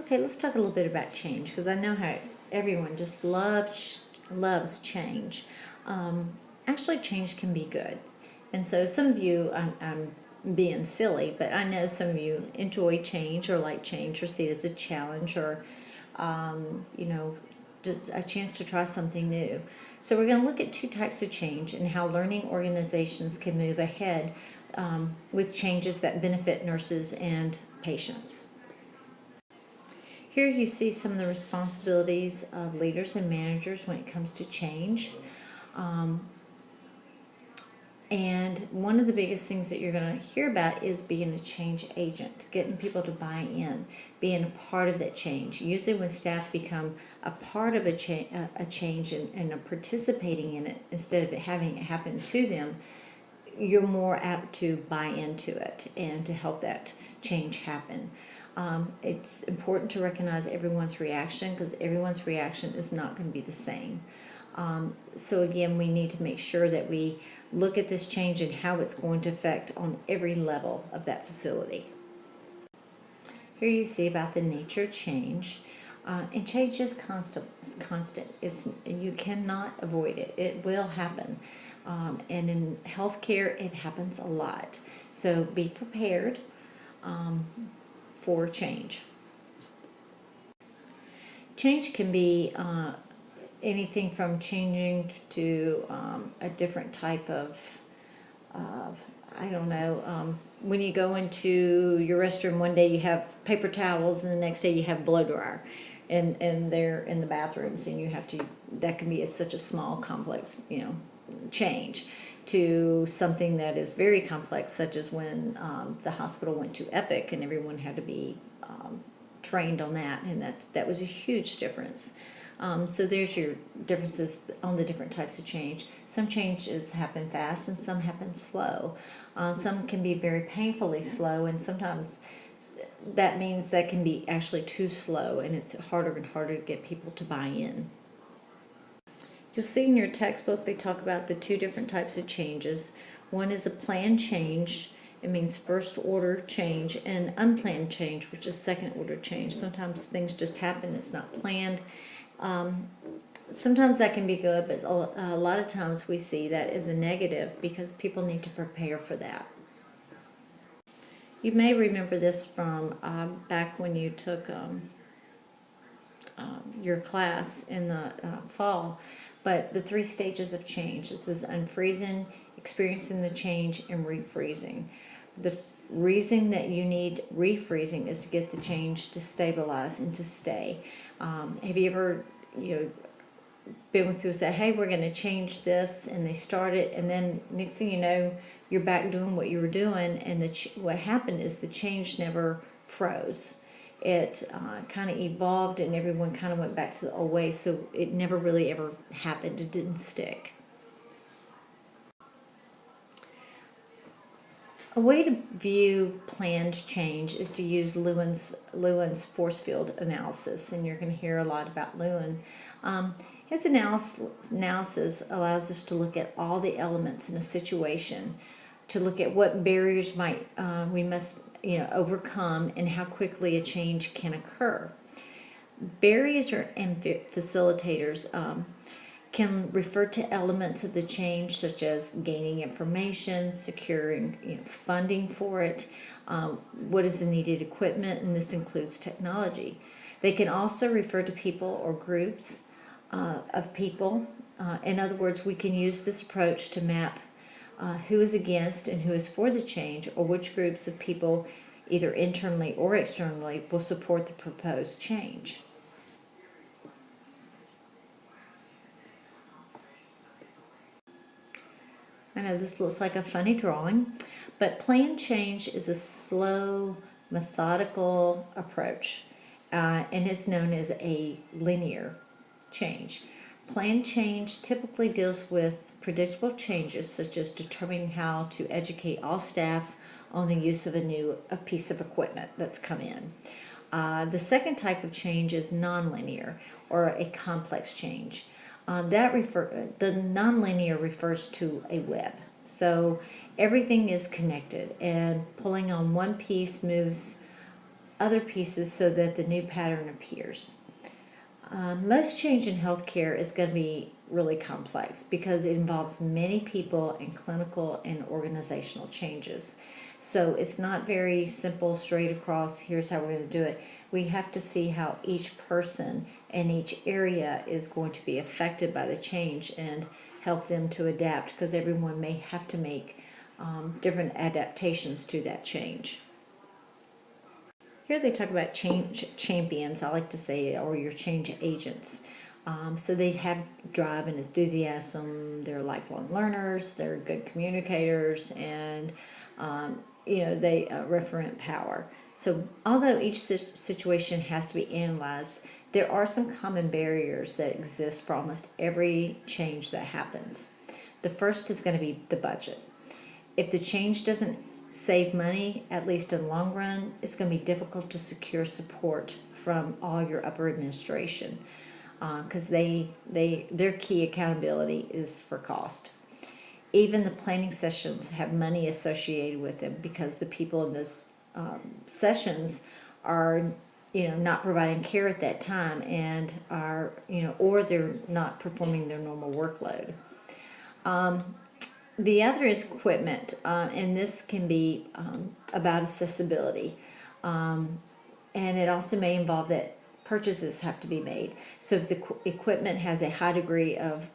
Okay, let's talk a little bit about change, because I know how everyone just loves change. Actually, change can be good. And so some of you, I'm being silly, but I know some of you enjoy change or like change or see it as a challenge or, you know, just a chance to try something new. So we're going to look at two types of change and how learning organizations can move ahead with changes that benefit nurses and patients. Here you see some of the responsibilities of leaders and managers when it comes to change. And one of the biggest things that you're going to hear about is being a change agent, getting people to buy in, being a part of that change. Usually when staff become a part of a change and are participating in it instead of it having it happen to them, you're more apt to buy into it and to help that change happen. It's important to recognize everyone's reaction, because everyone's reaction is not going to be the same. So again, we need to make sure that we look at this change and how it's going to affect on every level of that facility. Here you see about the nature of change. And change is constant. You cannot avoid it. It will happen. And in healthcare, it happens a lot. So be prepared for change. Change can be anything from changing to a different type of, I don't know, when you go into your restroom one day you have paper towels and the next day you have blow dryer, and they're in the bathrooms, and you have to, that can be such a small complex, change, to something that is very complex, such as when the hospital went to Epic and everyone had to be trained on that, and that was a huge difference. So there's your differences on the different types of change. Some changes happen fast and some happen slow. Some can be very painfully slow, and sometimes that means that can be actually too slow, and it's harder and harder to get people to buy in. You'll see in your textbook they talk about the two different types of changes. One is a planned change. It means first order change, and unplanned change, which is second order change. Sometimes things just happen, it's not planned. Sometimes that can be good, but a lot of times we see that as a negative because people need to prepare for that. You may remember this from back when you took your class in the fall, but the 3 stages of change. This is unfreezing, experiencing the change, and refreezing. The reason that you need refreezing is to get the change to stabilize and to stay. Have you ever, been with people who say, hey, we're going to change this, and they start it, and then next thing you know, you're back doing what you were doing, and what happened is the change never froze. It kind of evolved, and everyone kind of went back to the old way, so it never really ever happened. It didn't stick. A way to view planned change is to use Lewin's force field analysis, and you're going to hear a lot about Lewin. His analysis allows us to look at all the elements in a situation, to look at what barriers we must overcome, and how quickly a change can occur. Barriers and facilitators can refer to elements of the change, such as gaining information, securing funding for it, what is the needed equipment, and this includes technology. They can also refer to people or groups of people. In other words, we can use this approach to map who is against and who is for the change, or which groups of people, either internally or externally, will support the proposed change. I know this looks like a funny drawing, but planned change is a slow, methodical approach, and it's known as a linear change. Planned change typically deals with predictable changes, such as determining how to educate all staff on the use of a piece of equipment that's come in. The second type of change is nonlinear, or a complex change. The nonlinear refers to a web. So everything is connected, and pulling on one piece moves other pieces so that the new pattern appears. Most change in healthcare is going to be really complex because it involves many people and clinical and organizational changes. So it's not very simple, straight across, here's how we're going to do it. We have to see how each person and each area is going to be affected by the change and help them to adapt, because everyone may have to make different adaptations to that change. Here they talk about change champions, I like to say, or your change agents. So they have drive and enthusiasm, they're lifelong learners, they're good communicators, and they referent power. So although each situation has to be analyzed, there are some common barriers that exist for almost every change that happens. The first is going to be the budget. If the change doesn't save money, at least in the long run, it's going to be difficult to secure support from all your upper administration, because their key accountability is for cost. Even the planning sessions have money associated with them because the people in those sessions are not providing care at that time and are or they're not performing their normal workload. The other is equipment, and this can be about accessibility, and it also may involve that purchases have to be made. So if the equipment has a high degree of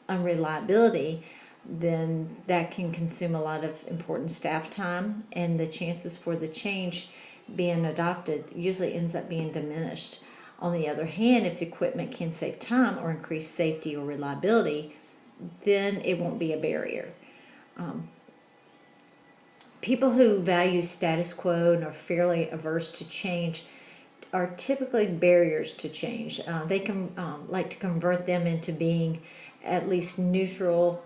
unreliability, then that can consume a lot of important staff time, and the chances for the change being adopted usually ends up being diminished. On the other hand, if the equipment can save time or increase safety or reliability, then it won't be a barrier. People who value status quo and are fairly averse to change are typically barriers to change. They can like to convert them into being at least neutral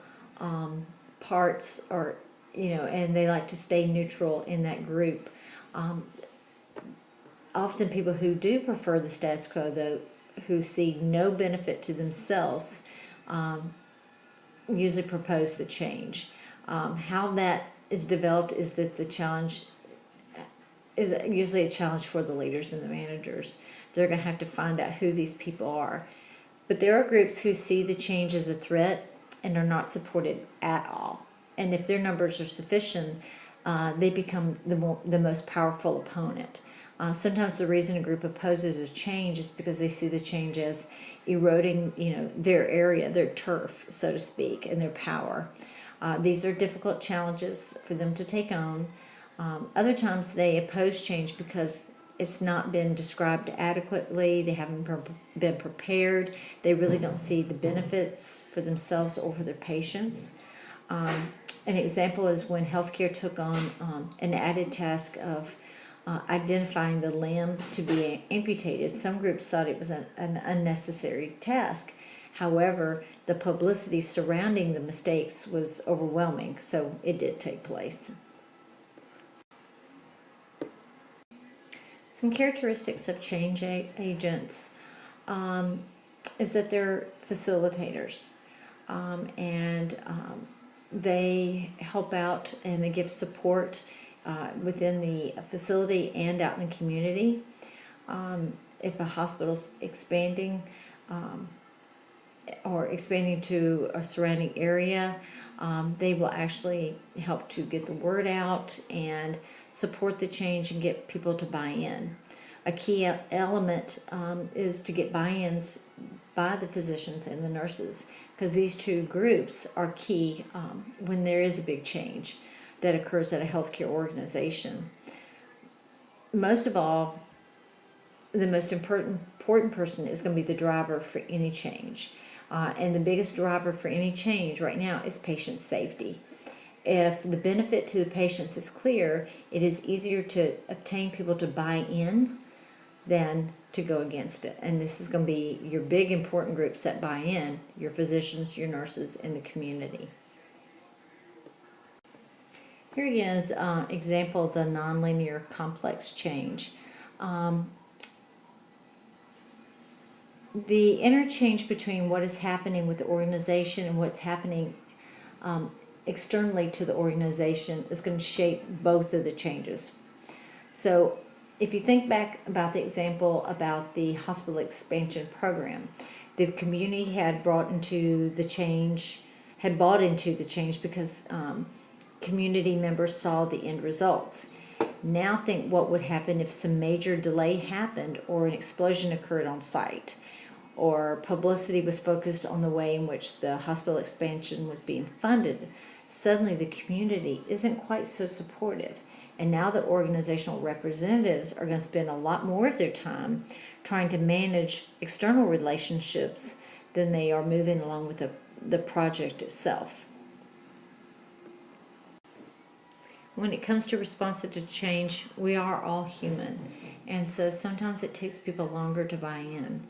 parts, or and they like to stay neutral in that group. Often people who do prefer the status quo, though, who see no benefit to themselves, usually propose the change. How that is developed is that the challenge is usually a challenge for the leaders and the managers. They're going to have to find out who these people are. But there are groups who see the change as a threat and are not supported at all. And if their numbers are sufficient, they become the most powerful opponent. Sometimes the reason a group opposes a change is because they see the change as eroding, their area, their turf, so to speak, and their power. These are difficult challenges for them to take on. Other times they oppose change because it's not been described adequately, they haven't been prepared, they really don't see the benefits for themselves or for their patients. An example is when healthcare took on an added task of identifying the limb to be amputated. Some groups thought it was an unnecessary task. However, the publicity surrounding the mistakes was overwhelming, so it did take place. Some characteristics of change agents is that they're facilitators, and they help out and they give support within the facility and out in the community. If a hospital's expanding or expanding to a surrounding area, they will actually help to get the word out and support the change and get people to buy in. A key element is to get buy-ins by the physicians and the nurses, because these two groups are key when there is a big change that occurs at a healthcare organization. Most of all, the most important person is going to be the driver for any change. And the biggest driver for any change right now is patient safety. If the benefit to the patients is clear, it is easier to obtain people to buy in than to go against it. And this is going to be your big important groups that buy in, your physicians, your nurses, and the community. Here again is an example of the nonlinear complex change. The interchange between what is happening with the organization and what's happening externally to the organization is going to shape both of the changes. So if you think back about the example about the hospital expansion program, the community had bought into the change because community members saw the end results. Now think what would happen if some major delay happened or an explosion occurred on site, or publicity was focused on the way in which the hospital expansion was being funded. Suddenly the community isn't quite so supportive. And now the organizational representatives are going to spend a lot more of their time trying to manage external relationships than they are moving along with the project itself. When it comes to responsive to change, we are all human. And so sometimes it takes people longer to buy in.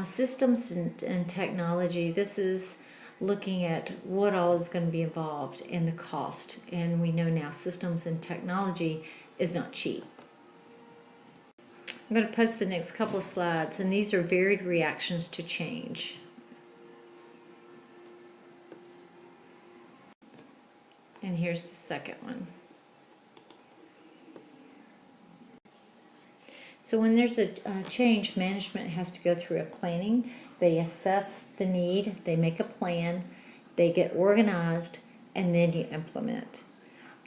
Systems and technology, this is looking at what all is going to be involved and the cost. And we know now systems and technology is not cheap. I'm going to post the next couple of slides, and these are varied reactions to change. And here's the second one. So when there's a change, management has to go through a planning. They assess the need, they make a plan, they get organized, and then you implement.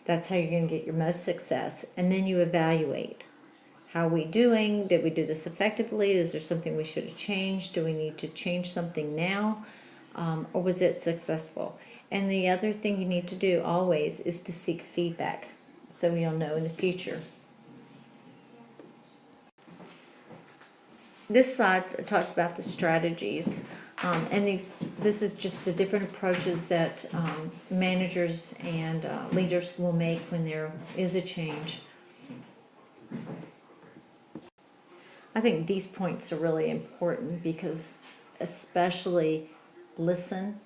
That's how you're going to get your most success. And then you evaluate. How are we doing? Did we do this effectively? Is there something we should have changed? Do we need to change something now? Or was it successful? And the other thing you need to do always is to seek feedback so you'll know in the future. This slide talks about the strategies, and this is just the different approaches that managers and leaders will make when there is a change. I think these points are really important because especially listen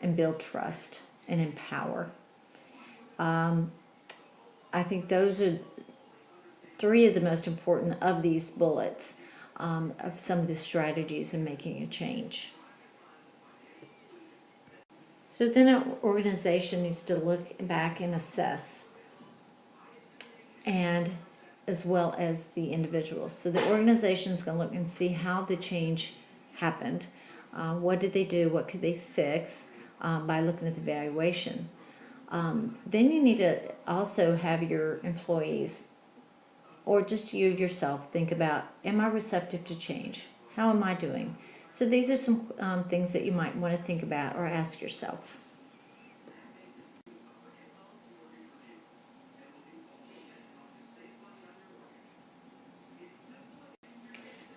and build trust and empower. I think those are 3 of the most important of these bullets. Of some of the strategies in making a change. So then an organization needs to look back and assess, and as well as the individuals. So the organization is going to look and see how the change happened. What did they do? What could they fix by looking at the evaluation? Then you need to also have your employees or just you yourself think about, am I receptive to change? How am I doing? So these are some things that you might want to think about or ask yourself.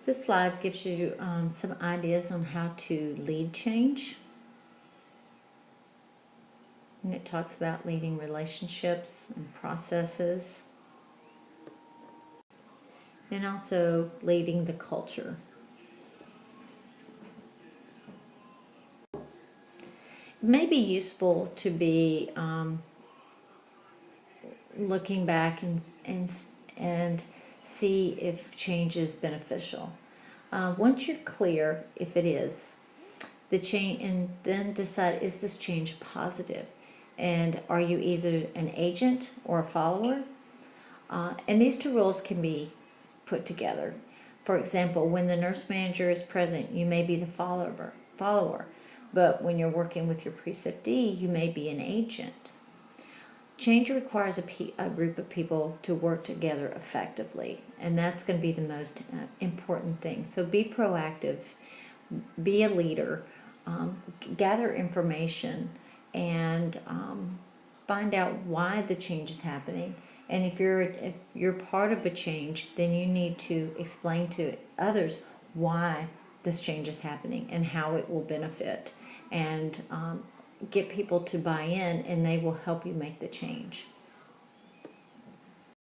This slide gives you some ideas on how to lead change. And it talks about leading relationships and processes. And also leading the culture. It may be useful to be looking back and see if change is beneficial. Once you're clear if it is, the change, and then decide, is this change positive? And are you either an agent or a follower? And these 2 roles can be put together. For example, when the nurse manager is present, you may be the follower, but when you're working with your preceptee, you may be an agent. Change requires a group of people to work together effectively, and that's going to be the most important thing. So be proactive, be a leader, gather information, and find out why the change is happening. And if you're part of a change, then you need to explain to others why this change is happening and how it will benefit, and get people to buy in, and they will help you make the change.